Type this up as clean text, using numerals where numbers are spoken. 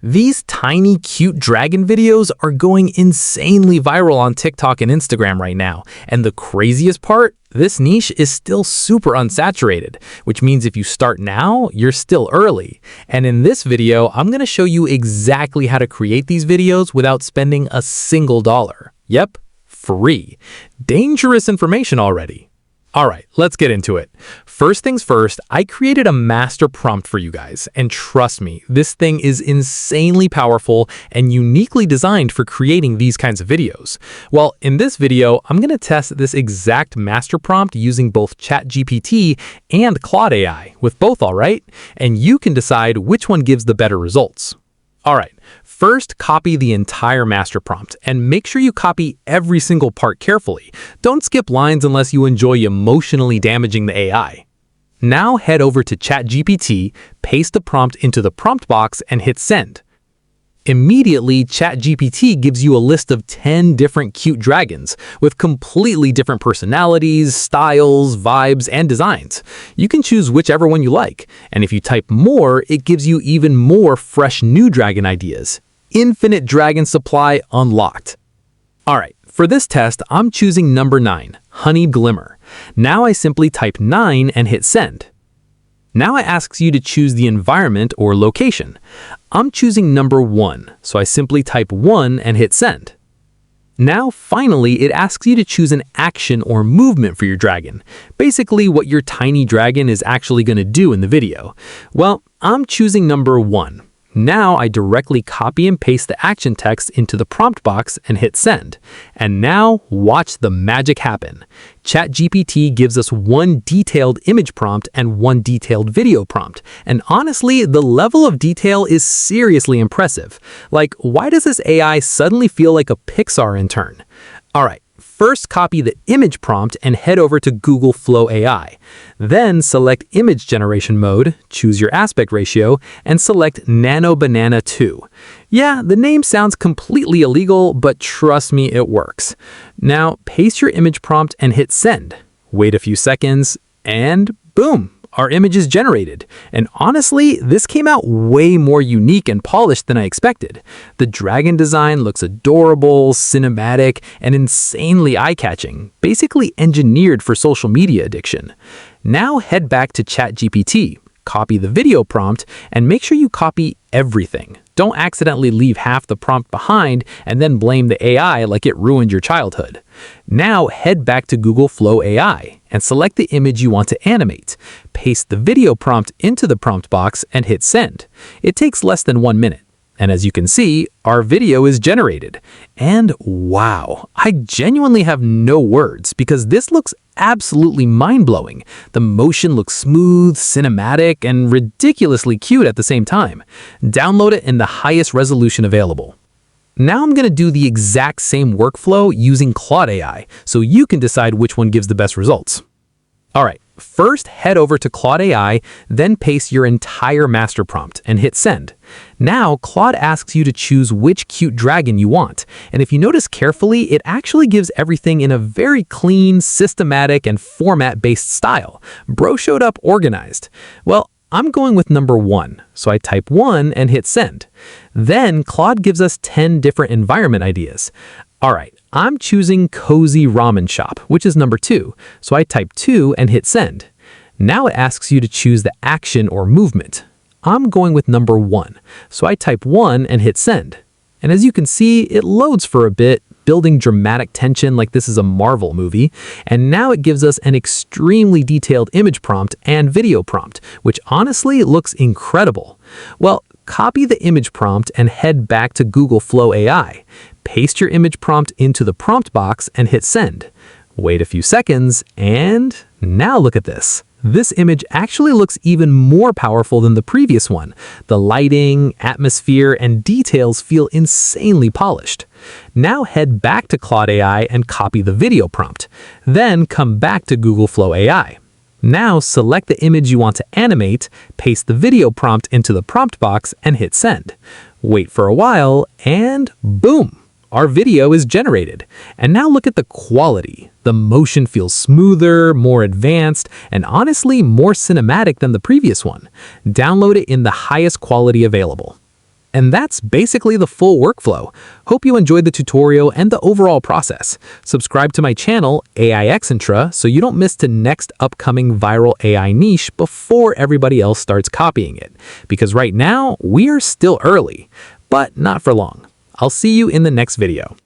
These tiny, cute dragon videos are going insanely viral on TikTok and Instagram right now. And the craziest part? This niche is still super unsaturated, which means if you start now, you're still early. And in this video, I'm going to show you exactly how to create these videos without spending a single dollar. Yep, free. Dangerous information already. All right, let's get into it. First things first, I created a master prompt for you guys, and trust me, this thing is insanely powerful and uniquely designed for creating these kinds of videos. Well, in this video, I'm going to test this exact master prompt using both ChatGPT and Claude AI, with both, all right? And you can decide which one gives the better results. All right, first copy the entire master prompt and make sure you copy every single part carefully. Don't skip lines unless you enjoy emotionally damaging the AI. Now head over to ChatGPT, paste the prompt into the prompt box and hit send. Immediately, ChatGPT gives you a list of 10 different cute dragons with completely different personalities, styles, vibes, and designs. You can choose whichever one you like, and if you type more, it gives you even more fresh new dragon ideas. Infinite dragon supply unlocked. Alright, for this test, I'm choosing number 9, Honey Glimmer. Now I simply type 9 and hit send. Now it asks you to choose the environment or location. I'm choosing number 1, so I simply type 1 and hit send. Now, finally, it asks you to choose an action or movement for your dragon. Basically, what your tiny dragon is actually going to do in the video. Well, I'm choosing number 1. Now I directly copy and paste the action text into the prompt box and hit send. And now watch the magic happen. ChatGPT gives us one detailed image prompt and one detailed video prompt. And honestly, the level of detail is seriously impressive. Like, why does this AI suddenly feel like a Pixar intern? All right. First, copy the image prompt and head over to Google Flow AI. Then select Image Generation Mode, choose your aspect ratio, and select Nano Banana 2. Yeah, the name sounds completely illegal, but trust me, it works. Now, paste your image prompt and hit send. Wait a few seconds, and boom! Our image is generated. And honestly, this came out way more unique and polished than I expected. The dragon design looks adorable, cinematic, and insanely eye-catching, basically engineered for social media addiction. Now head back to ChatGPT, copy the video prompt, and make sure you copy everything. Don't accidentally leave half the prompt behind and then blame the AI like it ruined your childhood. Now head back to Google Flow AI and select the image you want to animate. Paste the video prompt into the prompt box and hit send. It takes less than 1 minute. And as you can see, our video is generated. And wow, I genuinely have no words because this looks absolutely mind-blowing. The motion looks smooth, cinematic, and ridiculously cute at the same time. Download it in the highest resolution available. Now I'm going to do the exact same workflow using Claude AI, so you can decide which one gives the best results. Alright, first head over to Claude AI, then paste your entire master prompt and hit send. Now, Claude asks you to choose which cute dragon you want, and if you notice carefully, it actually gives everything in a very clean, systematic, and format-based style. Bro showed up organized. Well, I'm going with number 1, so I type 1 and hit send. Then, Claude gives us 10 different environment ideas. Alright, I'm choosing Cozy Ramen Shop, which is number 2, so I type 2 and hit send. Now it asks you to choose the action or movement. I'm going with number 1, so I type 1 and hit send. And as you can see, it loads for a bit, building dramatic tension like this is a Marvel movie, and now it gives us an extremely detailed image prompt and video prompt, which honestly looks incredible. Well, copy the image prompt and head back to Google Flow AI. Paste your image prompt into the prompt box and hit send. Wait a few seconds, and now look at this. This image actually looks even more powerful than the previous one. The lighting, atmosphere, and details feel insanely polished. Now head back to Claude AI and copy the video prompt. Then come back to Google Flow AI. Now select the image you want to animate, paste the video prompt into the prompt box, and hit send. Wait for a while, and boom! Our video is generated. And now look at the quality. The motion feels smoother, more advanced, and honestly more cinematic than the previous one. Download it in the highest quality available. And that's basically the full workflow. Hope you enjoyed the tutorial and the overall process. Subscribe to my channel, AI Excentra, so you don't miss the next upcoming viral AI niche before everybody else starts copying it. Because right now, we are still early, but not for long. I'll see you in the next video.